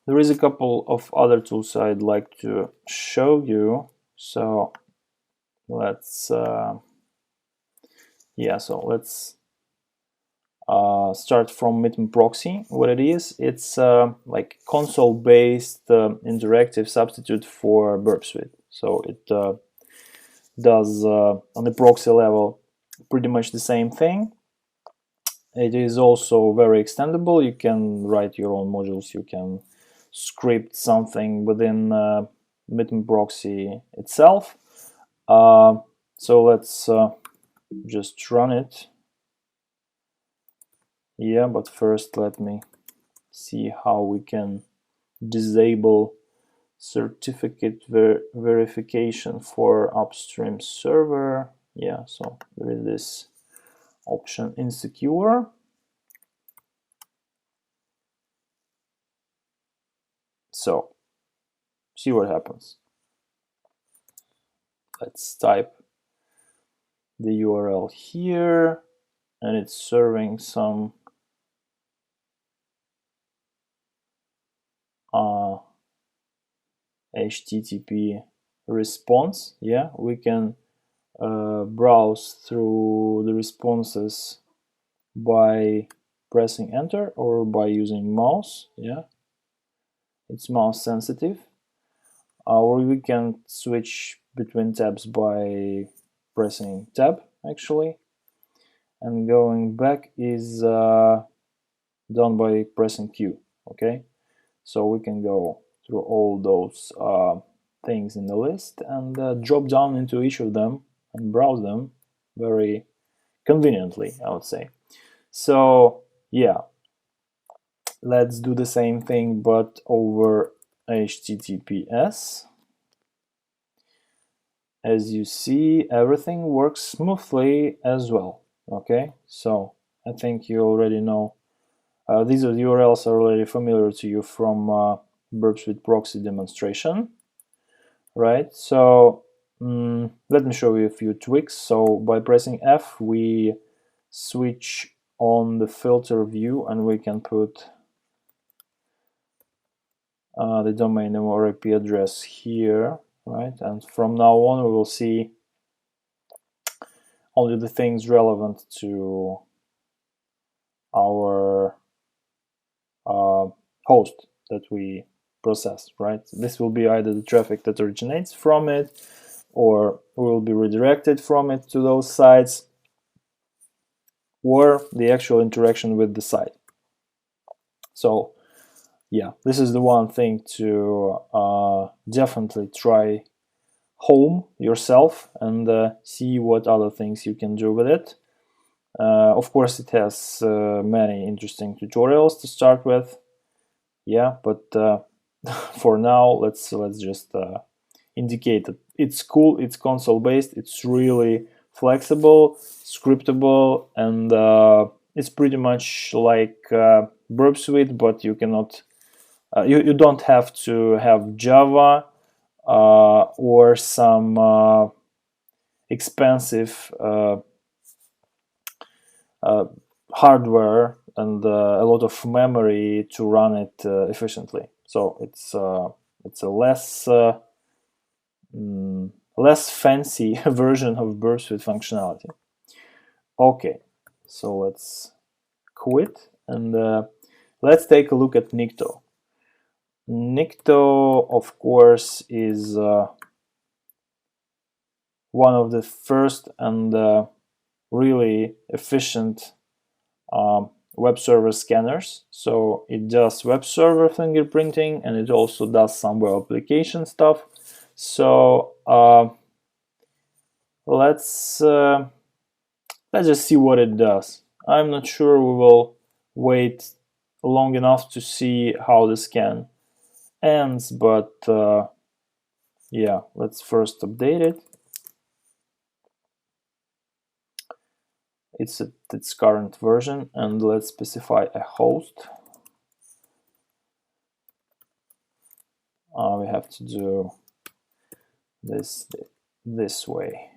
There is a couple of other tools I'd like to show you. So let's let's start from mitmproxy. What it is, it's like console-based interactive substitute for Burp Suite. So it does on the proxy level pretty much the same thing. It is also very extendable. You can write your own modules. You can script something within mitmproxy itself. So let's just run it. Yeah, but first let me see how we can disable certificate verification for upstream server. Yeah, so there is this option insecure. So see what happens. Let's type the URL here, and it's serving some HTTP response. Yeah, we can browse through the responses by pressing enter or by using mouse. Yeah, it's mouse sensitive. Or we can switch between tabs by pressing tab actually, and going back is done by pressing Q. Okay, so we can go through all those things in the list and drop down into each of them and browse them very conveniently, I would say. So yeah, let's do the same thing but over HTTPS. As you see, everything works smoothly as well. Okay, so I think you already know these are the URLs are already familiar to you from Burp Suite proxy demonstration, right? So let me show you a few tweaks. So by pressing F, we switch on the filter view, and we can put the domain name or IP address here, right? And from now on, we will see only the things relevant to our host that we process, right? This will be either the traffic that originates from it, or will be redirected from it to those sites, or the actual interaction with the site. So yeah, this is the one thing to definitely try home yourself and see what other things you can do with it. Of course, it has many interesting tutorials to start with. Yeah, but for now, let's just indicate that it's cool. It's console based. It's really flexible, scriptable, and it's pretty much like Burp Suite, but you cannot. You don't have to have Java or some expensive hardware and a lot of memory to run it efficiently. So it's a less fancy version of Burp Suite functionality. Okay, so let's quit and let's take a look at Nikto. Nikto, of course, is one of the first and really efficient web server scanners. So it does web server fingerprinting, and it also does some web application stuff. So let's just see what it does. I'm not sure we will wait long enough to see how the scan ends, but yeah, let's first update it. It's at its current version, and let's specify a host. We have to do this way,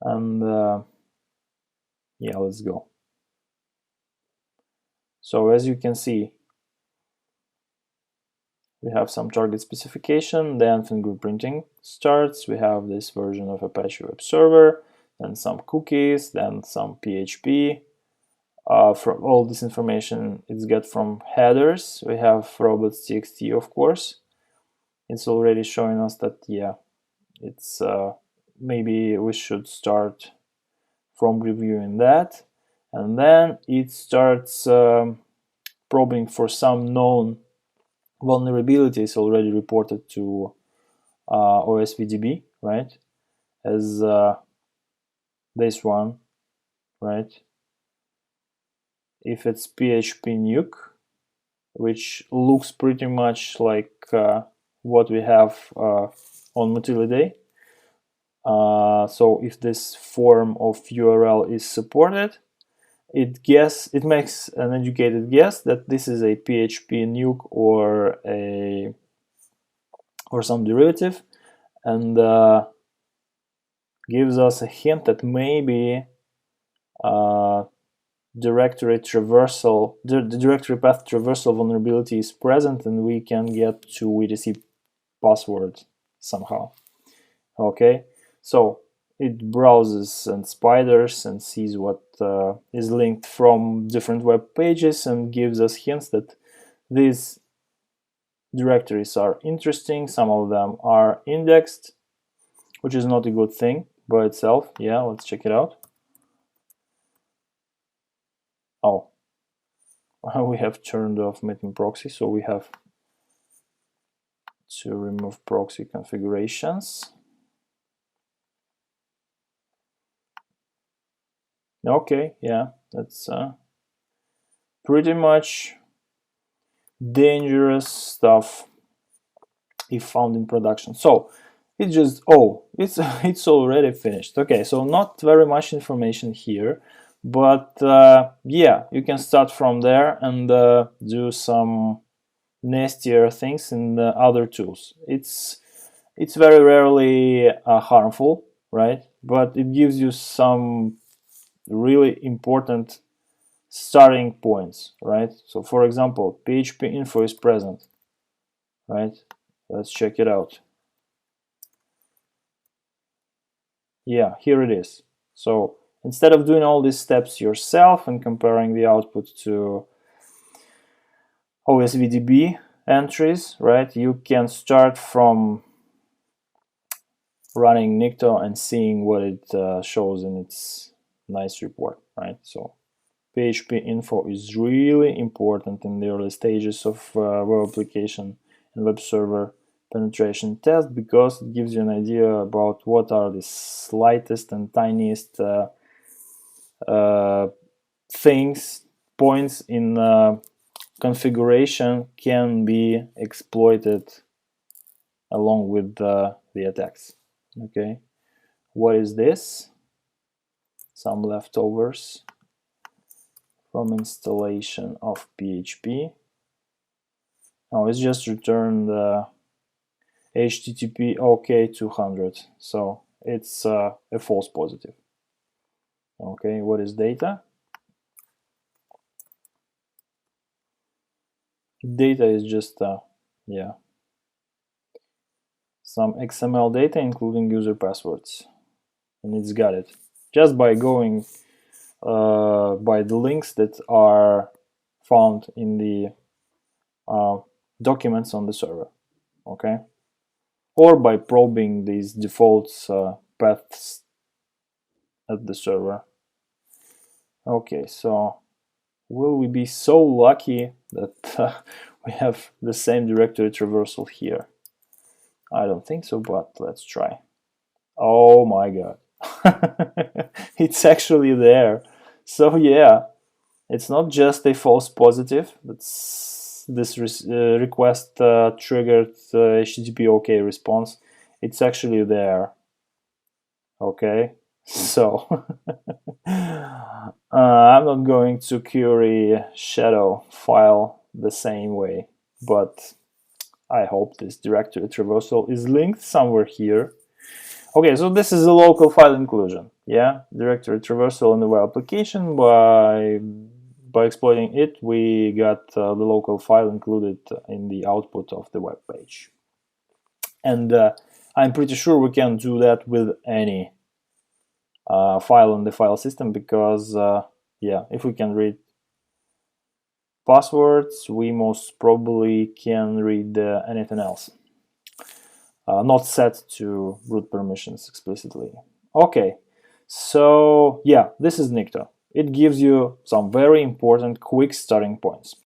and yeah, let's go. So as you can see, We have some target specification, then fingerprinting starts. We have this version of Apache Web Server, then some cookies, then some PHP. From all this information, it's got from headers. We have robots.txt, of course. It's already showing us that, yeah, it's maybe we should start from reviewing that. And then it starts probing for some known vulnerabilities already reported to OSVDB, right? As this one, right? If it's PHP nuke, which looks pretty much like what we have on Mozilla Day. So if this form of URL is supported, it makes an educated guess that this is a PHP nuke or some derivative, and gives us a hint that maybe directory traversal, the directory path traversal vulnerability is present, and we can get to etc password somehow. Okay, so it browses and spiders and sees what is linked from different web pages and gives us hints that these directories are interesting. Some of them are indexed, which is not a good thing by itself. Yeah, let's check it out. Oh, we have turned off mitmproxy, so we have to remove proxy configurations. Okay, yeah, that's pretty much dangerous stuff if found in production. So it just, oh, it's already finished. Okay, so not very much information here, but yeah, you can start from there and do some nastier things in the other tools. It's very rarely harmful, right? But it gives you some really important starting points, right? So for example, PHP info is present, right? Let's check it out. Yeah, here it is. So instead of doing all these steps yourself and comparing the output to OSVDB entries, right, you can start from running Nikto and seeing what it shows in its nice report, right? So PHP info is really important in the early stages of web application and web server penetration test, because it gives you an idea about what are the slightest and tiniest points in configuration can be exploited along with the attacks. Okay, what is this? Some leftovers from installation of PHP. Oh, it's just returned HTTP OK 200, so it's a false positive. Okay, what is data? Data is just yeah, some XML data including user passwords, and it's got it just by going by the links that are found in the documents on the server, okay, or by probing these default paths at the server. Okay, so will we be so lucky that we have the same directory traversal here? I don't think so, but let's try. Oh my god. It's actually there. So yeah, it's not just a false positive. This request triggered HTTP OK response. It's actually there. Okay, so I'm not going to query shadow file the same way, but I hope this directory traversal is linked somewhere here. Okay, so this is a local file inclusion. Yeah, directory traversal in the web application by by exploiting it, we got the local file included in the output of the web page. And I'm pretty sure we can do that with any file in the file system, because yeah, if we can read passwords, we most probably can read anything else, not set to root permissions explicitly. Okay, so yeah, this is Nikto. It gives you some very important quick starting points.